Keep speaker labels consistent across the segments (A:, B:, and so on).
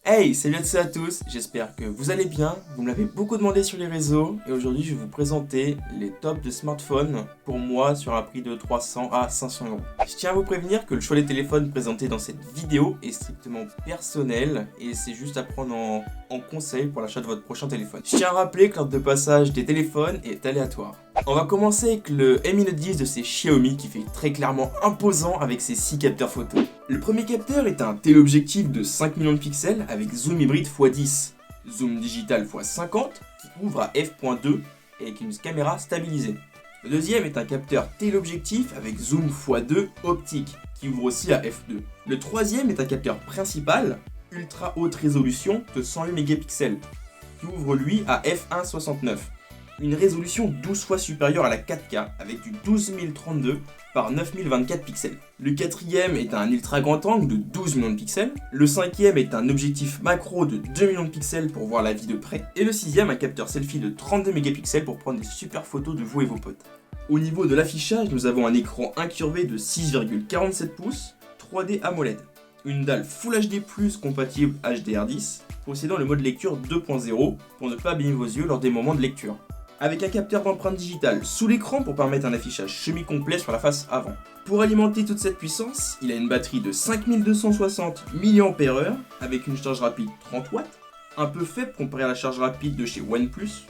A: Hey, salut à tous, j'espère que vous allez bien, vous me l'avez beaucoup demandé sur les réseaux et aujourd'hui je vais vous présenter les tops de smartphones pour moi sur un prix de 300 à 500 euros. Je tiens à vous prévenir que le choix des téléphones présentés dans cette vidéo est strictement personnel et c'est juste à prendre en conseil pour l'achat de votre prochain téléphone. Je tiens à rappeler que l'ordre de passage des téléphones est aléatoire. On va commencer avec le Mi Note 10 de chez Xiaomi qui fait très clairement imposant avec ses 6 capteurs photo. Le premier capteur est un téléobjectif de 5 millions de pixels avec zoom hybride x10, zoom digital x50 qui ouvre à f.2 et avec une caméra stabilisée. Le deuxième est un capteur téléobjectif avec zoom x2 optique qui ouvre aussi à f2. Le troisième est un capteur principal ultra haute résolution de 108 mégapixels qui ouvre lui à f1.69. Une résolution 12 fois supérieure à la 4K avec du 12032 par 9024 pixels. Le quatrième est un ultra grand angle de 12 millions de pixels. Le cinquième est un objectif macro de 2 millions de pixels pour voir la vie de près. Et le sixième, un capteur selfie de 32 mégapixels pour prendre des super photos de vous et vos potes. Au niveau de l'affichage, nous avons un écran incurvé de 6,47 pouces, 3D AMOLED. Une dalle Full HD+, compatible HDR10, possédant le mode lecture 2.0 pour ne pas abîmer vos yeux lors des moments de lecture. Avec un capteur d'empreinte digitale sous l'écran pour permettre un affichage semi-complet sur la face avant. Pour alimenter toute cette puissance, il a une batterie de 5260 mAh avec une charge rapide 30 watts, un peu faible comparé à la charge rapide de chez OnePlus.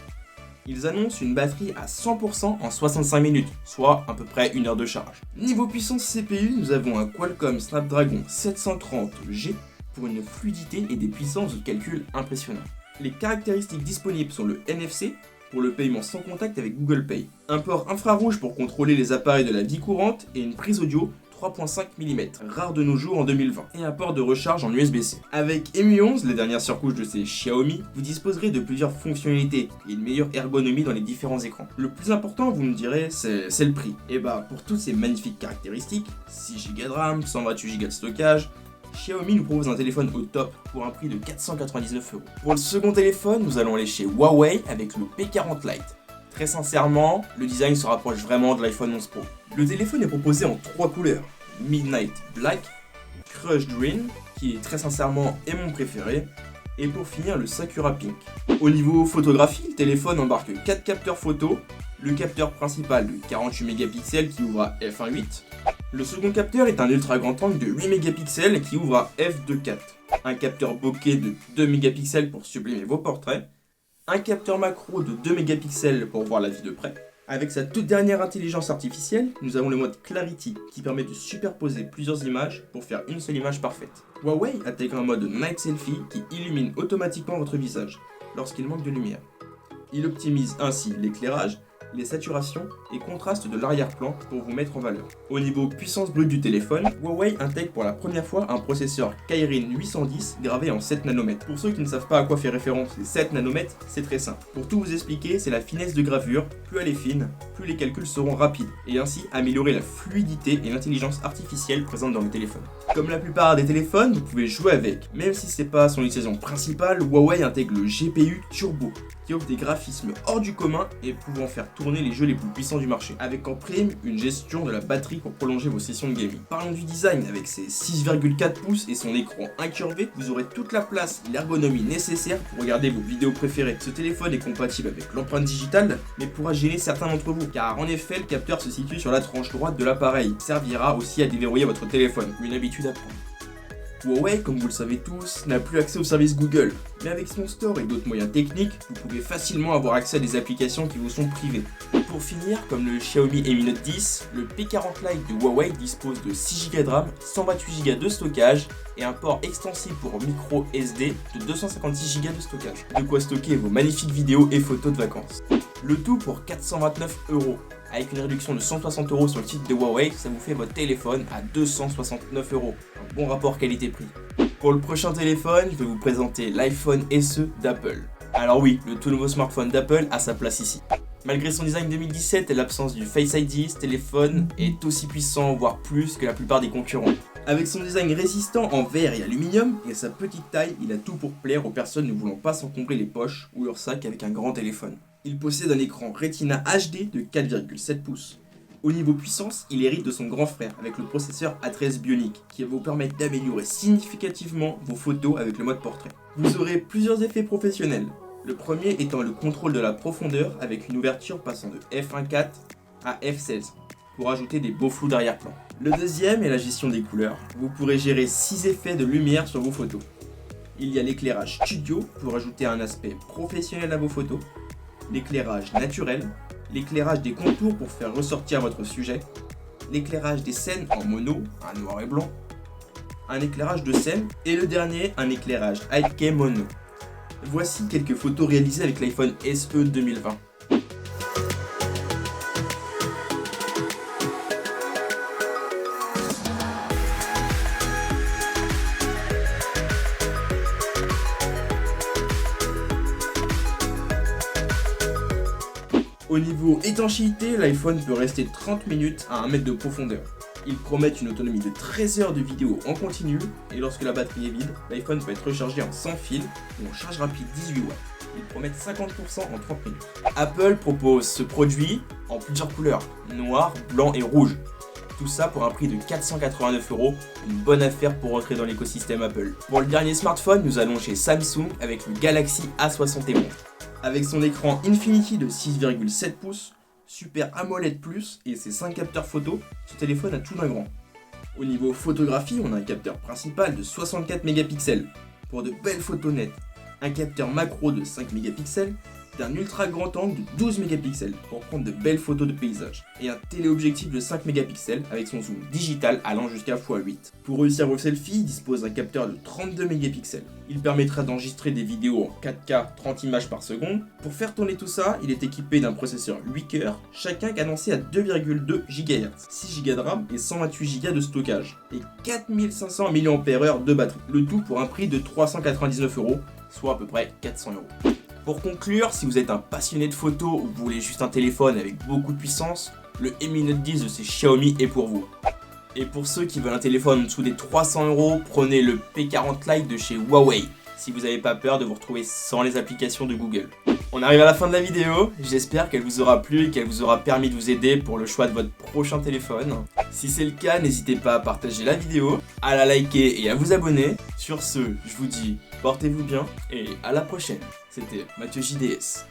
A: Ils annoncent une batterie à 100% en 65 minutes, soit à peu près 1 heure de charge. Niveau puissance CPU, nous avons un Qualcomm Snapdragon 730G pour une fluidité et des puissances de calcul impressionnantes. Les caractéristiques disponibles sont le NFC, pour le paiement sans contact avec Google Pay, un port infrarouge pour contrôler les appareils de la vie courante et une prise audio 3.5 mm, rare de nos jours en 2020, et un port de recharge en USB-C. Avec Mi 11, les dernières surcouches de ces Xiaomi, vous disposerez de plusieurs fonctionnalités et une meilleure ergonomie dans les différents écrans. Le plus important, vous me direz, c'est le prix. Et bah, pour toutes ces magnifiques caractéristiques, 6Go de RAM, 128Go de stockage, Xiaomi nous propose un téléphone au top pour un prix de 499 euros. Pour le second téléphone, nous allons aller chez Huawei avec le P40 Lite. Très sincèrement, le design se rapproche vraiment de l'iPhone 11 Pro. Le téléphone est proposé en 3 couleurs. Midnight Black, Crushed Green, qui est très sincèrement est mon préféré, et pour finir le Sakura Pink. Au niveau photographie, le téléphone embarque 4 capteurs photo, le capteur principal de 48 mégapixels qui ouvre à f1.8, le second capteur est un ultra grand angle de 8 mégapixels qui ouvre à f2.4, un capteur bokeh de 2 mégapixels pour sublimer vos portraits, un capteur macro de 2 mégapixels pour voir la vie de près. Avec sa toute dernière intelligence artificielle, nous avons le mode Clarity qui permet de superposer plusieurs images pour faire une seule image parfaite. Huawei intègre un mode Night Selfie qui illumine automatiquement votre visage lorsqu'il manque de lumière. Il optimise ainsi l'éclairage, les saturations et contrastes de l'arrière-plan pour vous mettre en valeur. Au niveau puissance brute du téléphone, Huawei intègre pour la première fois un processeur Kirin 810 gravé en 7 nanomètres. Pour ceux qui ne savent pas à quoi fait référence les 7 nanomètres, c'est très simple. Pour tout vous expliquer, c'est la finesse de gravure, plus elle est fine, plus les calculs seront rapides, et ainsi améliorer la fluidité et l'intelligence artificielle présente dans le téléphone. Comme la plupart des téléphones, vous pouvez jouer avec. Même si c'est pas son utilisation principale, Huawei intègre le GPU Turbo, qui offre des graphismes hors du commun et pouvant faire tourner les jeux les plus puissants du marché, avec en prime une gestion de la batterie pour prolonger vos sessions de gaming. Parlons du design, avec ses 6,4 pouces et son écran incurvé, vous aurez toute la place et l'ergonomie nécessaire pour regarder vos vidéos préférées. Ce téléphone est compatible avec l'empreinte digitale, mais pourra gêner certains d'entre vous, car en effet le capteur se situe sur la tranche droite de l'appareil, il servira aussi à déverrouiller votre téléphone, une habitude à prendre. Huawei, comme vous le savez tous, n'a plus accès au service Google, mais avec son store et d'autres moyens techniques, vous pouvez facilement avoir accès à des applications qui vous sont privées. Pour finir, comme le Xiaomi Mi Note 10, le P40 Lite de Huawei dispose de 6Go de RAM, 128Go de stockage et un port extensible pour micro SD de 256Go de stockage. De quoi stocker vos magnifiques vidéos et photos de vacances. Le tout pour 429 euros. Avec une réduction de 160 euros sur le site de Huawei, ça vous fait votre téléphone à 269 euros. Un bon rapport qualité-prix. Pour le prochain téléphone, je vais vous présenter l'iPhone SE d'Apple. Alors oui, le tout nouveau smartphone d'Apple a sa place ici. Malgré son design 2017 et l'absence du Face ID, ce téléphone est aussi puissant, voire plus, que la plupart des concurrents. Avec son design résistant en verre et aluminium et sa petite taille, il a tout pour plaire aux personnes ne voulant pas s'encombrer les poches ou leur sac avec un grand téléphone. Il possède un écran Retina HD de 4,7 pouces, Au niveau puissance, il hérite de son grand frère avec le processeur A13 Bionic qui va vous permettre d'améliorer significativement vos photos avec le mode portrait. Vous aurez plusieurs effets professionnels. Le premier étant le contrôle de la profondeur avec une ouverture passant de f1.4 à f16 pour ajouter des beaux flous d'arrière-plan. Le deuxième est la gestion des couleurs. Vous pourrez gérer 6 effets de lumière sur vos photos. Il y a l'éclairage studio pour ajouter un aspect professionnel à vos photos, l'éclairage naturel, l'éclairage des contours pour faire ressortir votre sujet, l'éclairage des scènes en mono, un noir et blanc, un éclairage de scène et le dernier, un éclairage 8K mono. Voici quelques photos réalisées avec l'iPhone SE 2020. Au niveau étanchéité, l'iPhone peut rester 30 minutes à 1 mètre de profondeur. Ils promettent une autonomie de 13 heures de vidéo en continu et lorsque la batterie est vide, l'iPhone peut être rechargé en sans fil ou en charge rapide 18 watts. Ils promettent 50% en 30 minutes. Apple propose ce produit en plusieurs couleurs, noir, blanc et rouge. Tout ça pour un prix de 489 €, une bonne affaire pour rentrer dans l'écosystème Apple. Pour le dernier smartphone, nous allons chez Samsung avec le Galaxy A71. Avec son écran Infinity de 6,7 pouces, Super AMOLED Plus et ses 5 capteurs photo, ce téléphone a tout d'un grand. Au niveau photographie, on a un capteur principal de 64 mégapixels pour de belles photos nettes, un capteur macro de 5 mégapixels, d'un ultra grand angle de 12 mégapixels pour prendre de belles photos de paysages, et un téléobjectif de 5 mégapixels avec son zoom digital allant jusqu'à x8. Pour réussir vos selfies, il dispose d'un capteur de 32 mégapixels. Il permettra d'enregistrer des vidéos en 4K 30 images par seconde. Pour faire tourner tout ça, il est équipé d'un processeur 8 cœurs, chacun cadencé à 2,2 GHz, 6 Go de RAM et 128 Go de stockage, et 4500 mAh de batterie. Le tout pour un prix de 399 €, soit à peu près 400 €. Pour conclure, si vous êtes un passionné de photos ou vous voulez juste un téléphone avec beaucoup de puissance, le Mi Note 10 de chez Xiaomi est pour vous. Et pour ceux qui veulent un téléphone en dessous des 300 €, prenez le P40 Lite de chez Huawei, si vous n'avez pas peur de vous retrouver sans les applications de Google. On arrive à la fin de la vidéo, j'espère qu'elle vous aura plu et qu'elle vous aura permis de vous aider pour le choix de votre prochain téléphone. Si c'est le cas, n'hésitez pas à partager la vidéo, à la liker et à vous abonner. Sur ce, je vous dis portez-vous bien et à la prochaine. C'était Mathieu JDS.